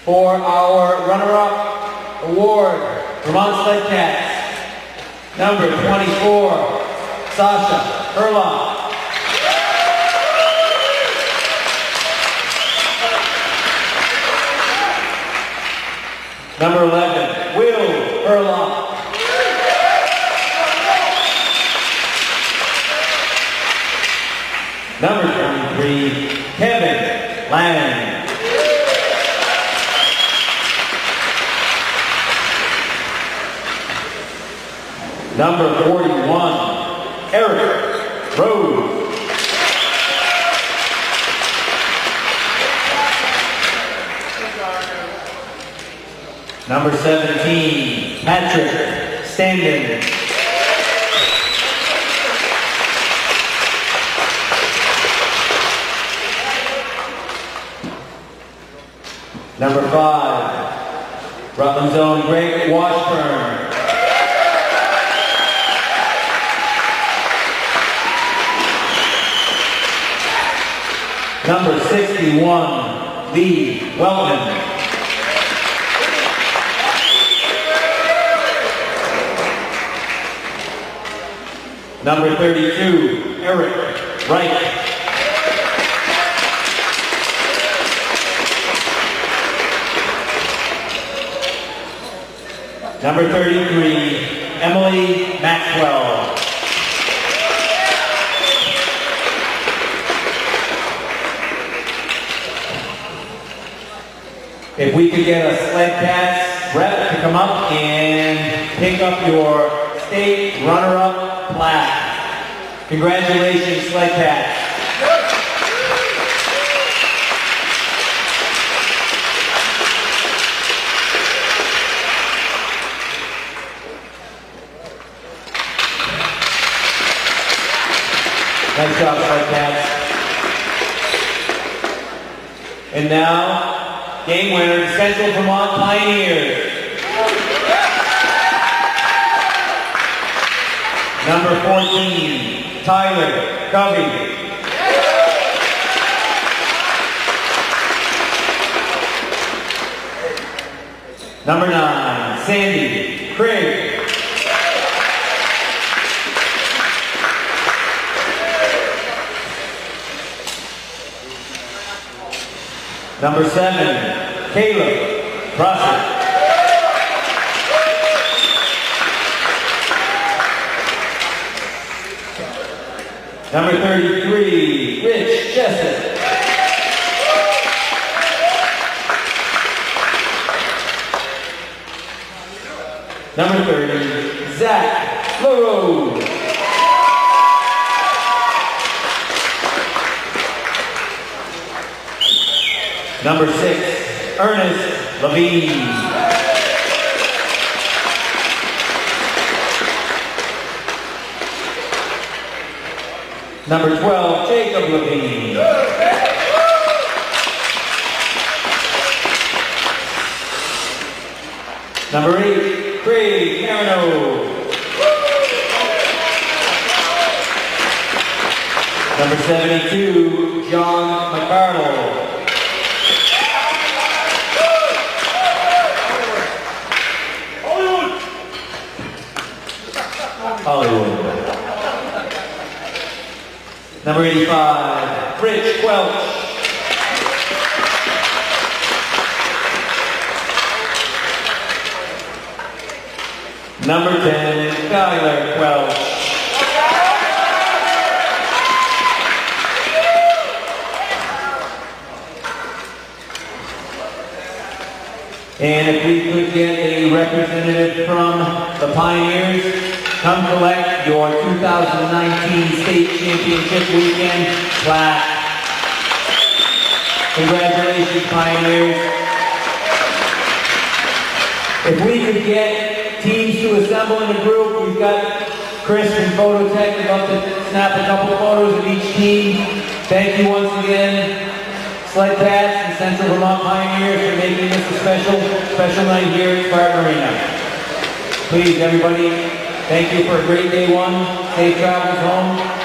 For our runner-up award, Vermont Sledcats, number 24, Sasha Herlock. Number 11, Will Herlock. Number 23, Kevin Lang. Number 41, Eric Rose. Number 17, Patrick Standen. Number 5, Rutland's own Greg Washburn. Number 61, Lee Wellman. Number 32, Eric Wright. Number 33, Emily Maxwell. If we could get a Sledcats rep to come up and pick up your state runner-up plaque. Congratulations, Sledcats. Nice job, Sledcats. And now, game winner, Central Vermont Pioneers. Number 14, Tyler Covey. Number 9, Sandy Craig. Number 7, Caleb Prosser. Number 33, Rich Jessup. Number 30, Zach LaRose. Number 6, Ernest Levine. Number 12, Jacob Levine. Number 8, Craig Marino. Number 72, John McCardle. Hollywood. Number 85, Rich Quelch. Number 10, Skylar Quelch. And if we could get a representative from the Pioneers, come collect your 2019 state championship weekend plaque. Congratulations, Pioneers. If we could get teams to assemble in a group, we've got Chris and Phototech about to snap a couple photos of each team. Thank you once again, Sled Pats and Central Vermont Pioneers, for making this a special night here at Spartan Arena. Please, everybody, thank you for a great day one. Safe travels home.